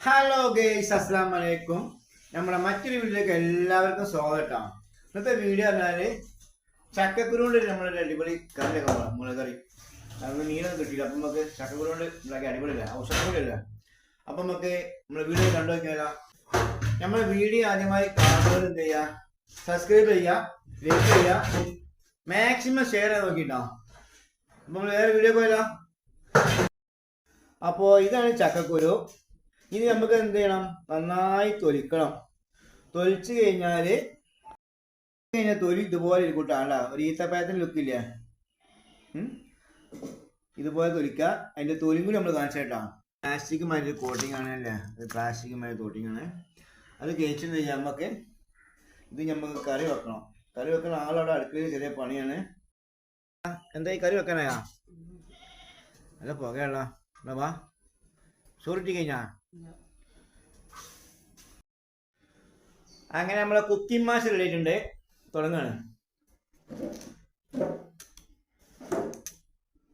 Hello guys, അസ്സലാമു അലൈക്കും. നമ്മുടെ മറ്റൊരു വീഡിയോയിലേക്ക് എല്ലാവർക്കും സ്വാഗതം. ഇന്നത്തെ വീഡിയോ പറഞ്ഞാല് ചക്കക്കുരു കൊണ്ട് നമ്മളൊരു അടിപൊളി കറിയൊക്കെ മുളകറി. നമുക്ക് മീനൊന്നും കിട്ടിയില്ല, അപ്പം നമുക്ക് ചക്കക്കുരു കൊണ്ട് ഉണ്ടാക്കി അടിപൊളിയില്ല, ഔഷധമില്ല. അപ്പം നമുക്ക് നമ്മളെ വീഡിയോ കണ്ടു നോക്കിയാലോ. നമ്മളെ വീഡിയോ ആദ്യമായി കാണുന്നത് എന്ത് ചെയ്യുക, സബ്സ്ക്രൈബ് ചെയ്യുക, ലൈക്ക് ചെയ്യുക, മാക്സിമം ഷെയർ ചെയ്ത് നോക്കിട്ടോ. അപ്പം നമ്മൾ വേറെ വീഡിയോ പോയാലോ. അപ്പോൾ ഇതാണ് ചക്കക്കുരു. ഇനി നമുക്ക് എന്ത് ചെയ്യണം, നന്നായി തൊലിക്കണം. തൊലിച്ച് കഴിഞ്ഞാൽ തൊലി ഇതുപോലെ ഇരിക്കൂട്ടാണ്ട, ഒരു ഈത്തപ്പഴത്തിന് ലുക്കില്ല. ഇതുപോലെ തൊലിക്കുക. അതിന്റെ തൊലിയും കൂടി നമ്മൾ കാണിച്ചേട്ടാ. പ്ലാസ്റ്റിക് മാതിരി കോട്ടിങ് ആണല്ലേ, അത് പ്ലാസ്റ്റിക് മാതിരി കോട്ടിങ് ആണ്. അത് കഴിച്ചെന്ന് കഴിഞ്ഞാൽ നമുക്ക് നമുക്ക് കറി വെക്കണം. കറി വെക്കുന്ന ആളവിടെ അടുക്കളയിൽ ചെറിയ പണിയാണ്. എന്തായി കറി വെക്കാനായാ? അല്ല പുകയുള്ള വാ ചോറിട്ടി കഴിഞ്ഞാ. അങ്ങനെ നമ്മളെ കുക്കിംഗ് മാഷ് റെഡി ആയിട്ടുണ്ട്. തുടങ്ങാണ്.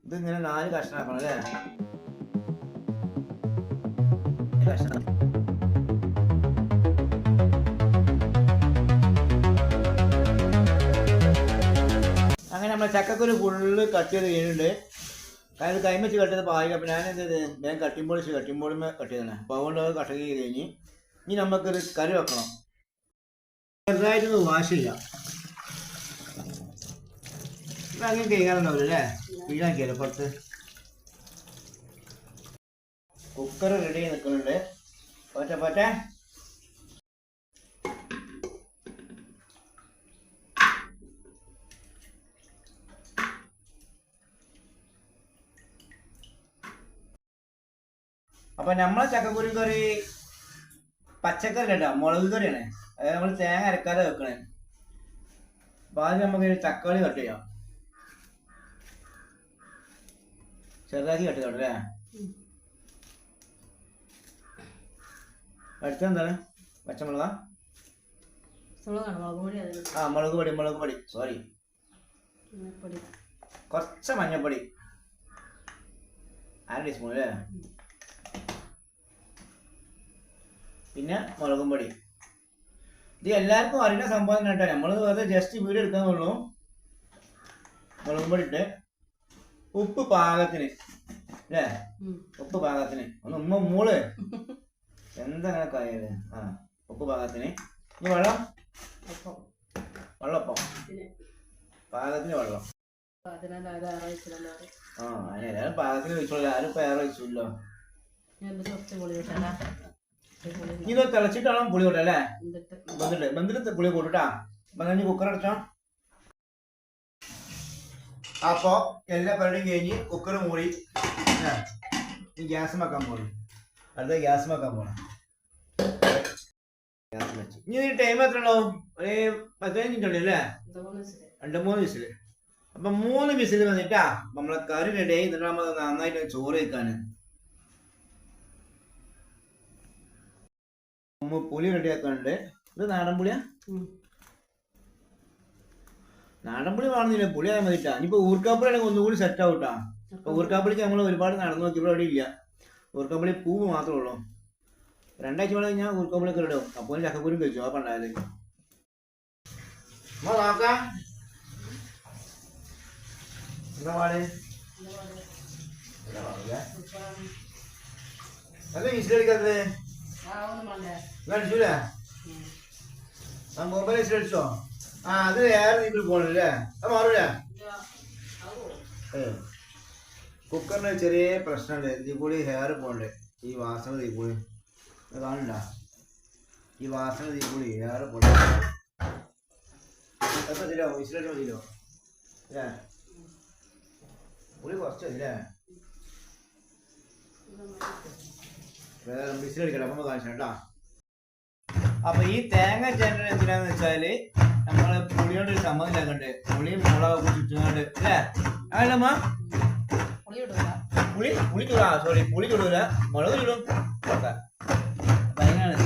ഇതിങ്ങനെ 4 കഷ്ണാക്കണം അല്ലേ? അങ്ങനെ നമ്മളെ ചക്കക്കുരു ഫുള്ള് കട്ട് ചെയ്ത് കഴിഞ്ഞിട്ടുണ്ട്. കാരണം കൈമച്ച് കട്ടിയത് പായില്ല. അപ്പം ഞാൻ എന്ത് ചെയ്ത് ഞാൻ കട്ടിമ്പോഴും കട്ട് ചെയ്തതാണ്. അപ്പോൾ അതുകൊണ്ട് കട്ട് ചെയ്ത് കഴിഞ്ഞ് ഇനി നമുക്കൊരു കറി വെക്കണം. ചെറുതായിട്ടൊന്ന് വാഷ് ചെയ്യാം. ഇപ്പം അങ്ങനെ കേൾക്കാറുണ്ടാവില്ല അല്ലേ? വീഴാക്കിയല്ലോ പുറത്ത്. കുക്കർ റെഡി ആയി നിൽക്കുന്നുണ്ട്. പോട്ടെ അപ്പൊ നമ്മളെ ചക്കക്കുരു കറി പച്ചക്കറി കേട്ടോ, മുളക് കറിയാണ്. അതായത് നമ്മൾ തേങ്ങ അരക്കാതെ വെക്കണേ. അപ്പൊ ആദ്യം നമുക്ക് തക്കാളി കട്ട് ചെയ്യാം. ചെറുതാക്കി കട്ട് ചെയ്തോട്ടെ അല്ലേ? അടുത്ത എന്താണ്? പച്ചമുളക. മുളക് പൊടി സോറി, കുറച്ച് മഞ്ഞപ്പൊടി, 1/2 ടീസ്പൂൺ അല്ലേ? പിന്നെ മുളകും പൊടി. ഇത് എല്ലാവർക്കും അറിയുന്ന സംഭവം കേട്ടോ, നമ്മൾ വെറുതെ ജസ്റ്റ് വീഡിയോ എടുക്കാന്നുള്ളൂ. മുളകും പൊടി ഇട്ട് ഉപ്പ് പാകത്തിന് അല്ലേ? ഉപ്പ് പാകത്തിന്. ഒന്ന് മൂള് എന്താ കായത്. ഉപ്പ് പാകത്തിന്. ഇനി വെള്ളം പാകത്തിന് വെള്ളം. അതിനെല്ലാരും പാകത്തിന് ഒഴിച്ചോളൂ. ആരും ഇപ്പൊ ഏറെ ഒഴിച്ചില്ലോ. ഇത് തിളച്ചിട്ടാണ് പുളി കൂട്ടാ അല്ലേ? ബന്ധിട്ട് പുളി കൂട്ടാ. അപ്പൊ കഴിഞ്ഞ് കുക്കർ അടച്ചോ. അപ്പൊ എല്ലാ പരിപാടിയും കഴിഞ്ഞ് കുക്കർ മൂടി ഈ ഗ്യാസ് വെക്കാൻ പോണു. അടുത്ത ഗ്യാസ് വെക്കാൻ പോണം. ഗ്യാസ് വെച്ച് ഇനി ടൈം എത്ര ഉണ്ടാവും? ഒരു 15 മിനിറ്റ് ഉണ്ട് അല്ലേ? 2-3 വിസില്. അപ്പൊ 3 വിസില് വന്നിട്ടാ നമ്മളെ കറി റെഡി ആയി. എന്നിട്ട് നമ്മൾ നന്നായിട്ട് ചോറ് വെക്കാന് പുളി റെഡിയാക്കാനുണ്ട്. ഇത് നാടൻ പുളിയാ? നാടൻ പുളി വേണമെന്നില്ല, പുളി ആയാൽ മതിട്ടാ. ഇനിയിപ്പോ ഊർക്കാപ്പുളിയാണെങ്കിൽ ഒന്നുകൂടി സെറ്റ് ആവൂട്ടാ. അപ്പൊ ഊർക്കാപ്പുളിക്ക് നമ്മൾ ഒരുപാട് നടന്നു നോക്കിയപ്പോൾ അവിടെ ഇല്ല. ഊർക്കാപ്പുളി പൂവ് മാത്രമേ ഉള്ളൂ. 2 ആഴ്ച കഴിഞ്ഞാൽ ഊർക്കാപ്പുളിയൊക്കെ ഇടും. അപ്പോൾ ചക്കക്കുരും കഴിച്ചു. ആ പണ്ടായത് നോക്കാം. എന്താ പാട്? നല്ല വിസിലടിക്കാത്തത് അടിച്ചൂലേ? മൊബൈൽ വിസിലടിച്ചോ? അത് വേറെ രീതിയിൽ പോകണല്ലേ? അത് മാറൂലേ? കുക്കറിന് ചെറിയ പ്രശ്നമുണ്ട്. ഇതിൽ കൂടി ഹെയർ പോകണ്ടേ? ഈ വാസന ഇതിൽ കൂടി കാണണ്ട. ഈ വാസന ഇതിൽ കൂടി ഹെയർ പോകണ്ടേ? എത്ര മതിയോ? വിസിലടിച്ച് മതിയോ? അല്ലേ? പുളി കുറച്ച് മതില്ലേ? വിസിലടിക്കട്ടെ. അപ്പം കാണിച്ചു കേട്ടോ. അപ്പൊ ഈ തേങ്ങ ചേട്ടൻ എന്തിനാന്ന് വെച്ചാല് നമ്മള് പുളിയോണ്ട് ഒരു സംഭവം ഇല്ലാക്കണ്ടേ? പുളിയും മുളകൊക്കെ ചുറ്റുങ്ങാണ്ട് അല്ലേ? അതല്ലമ്മ പുളി ചൂടാ. സോറി, പുളി ചൂടൂല, മുളക് ചൂടും. അതിനാണ്.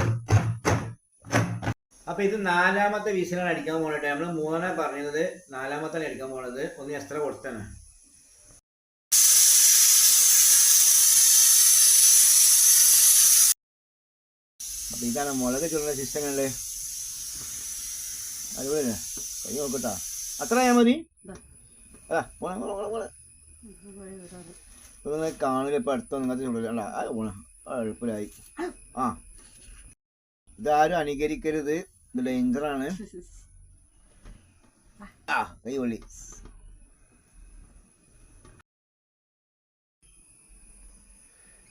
അപ്പൊ ഇത് 4ാമത്തെ വിസിലാണ് അടിക്കാൻ പോകട്ടെ. നമ്മള് 3 പറഞ്ഞത്, 4ാമത്താണ് അടിക്കാൻ പോണത്. ഒന്ന് എക്സ്ട്രാ കൊടുത്താണ്. അപ്പോൾ ഇതാണ് മുളക് ചുരുളുന്ന സിസ്റ്റങ്ങളുടെ അതുപോലെ കൈ നോക്കട്ടാ അത്ര ആയാൽ മതി. ഇതൊന്നും കാണില്ല ഇപ്പം അടുത്ത നിങ്ങൾക്ക് ചുള്ളില്ല അത് പോണം എളുപ്പമായി. ആ ഇതാരും അനുകരിക്കരുത്, ഇത് ഡേഞ്ചറാണ്. ആ കൈ പൊള്ളി.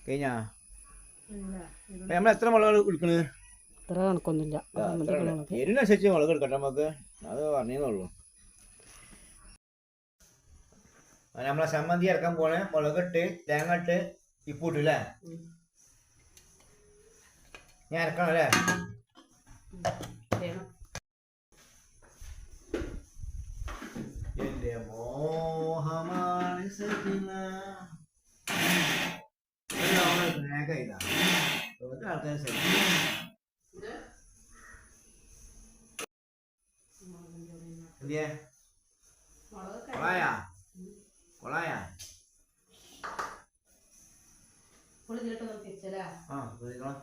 കഴിഞ്ഞാ നമ്മൾ എത്ര മുളക് എടുക്കണത്? അത്ര കണക്കൊന്നുമില്ല, എരിനനുസരിച്ച് മുളക് എടുക്കട്ടെ നമുക്ക്, അത് പറഞ്ഞേന്നുള്ളൂ. നമ്മളെ സമ്മന്തി ഇറക്കാൻ പോണേ മുളകിട്ട് തേങ്ങ ഇട്ട് ഇപ്പിട്ടു അല്ലേ? ഞാൻ ഇറക്കണം അല്ലേ? എന്റെ മോഹമാണ് ആൾക്കാർ എന്തിയെ കൊളായാ കൊളായാ ആ ശ്രദ്ധിക്കണം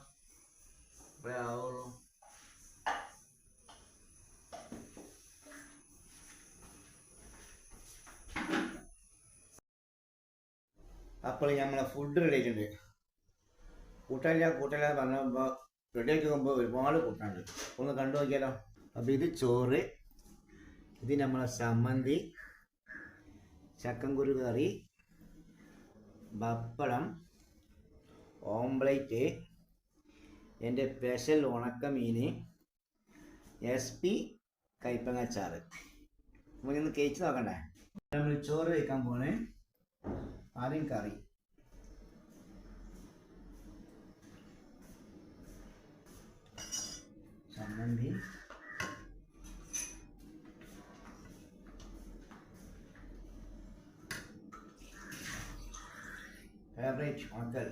ഇപ്പഴേ ആവുള്ളൂ. അപ്പോൾ നമ്മളെ ഫുഡ് റെഡി ആയിട്ടുണ്ട്. കൂട്ടാനില്ല പറഞ്ഞപ്പോൾ റെഡി ആക്കി നോക്കുമ്പോൾ ഒരുപാട് കൂട്ടാനുണ്ട്. ഒന്ന് കണ്ടു നോക്കിയാലോ. അപ്പോൾ ഇത് ചോറ്, ഇത് നമ്മളെ സമ്മന്തി, ചക്കൻകുരു കറി, പപ്പടം, ഓംപ്ലേറ്റ്, എൻ്റെ സ്പെഷ്യൽ ഉണക്കമീൻ, SP കൈപ്പങ്ങാച്ചാറ്. നമുക്കിന്ന് കഴിച്ച് നോക്കണ്ടേ? നമ്മൾ ചോറ് കഴിക്കാൻ പോണേ. ആദ്യം കറി, ചമ്മന്തി, ഫേവറേറ്റ് ഉണക്കൽ,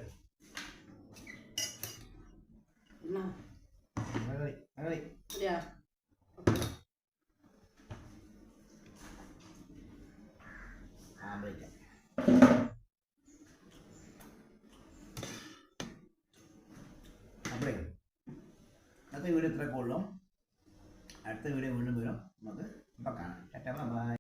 ആംബ്ലേറ്റ്. അപ്പോഴേ അടുത്ത വീഡിയോ ഇത്രയൊക്കെ ഉള്ളൂ. അടുത്ത വീഡിയോ വീണ്ടും വരും. നമുക്ക് ഇപ്പം കാണാം. ബൈ.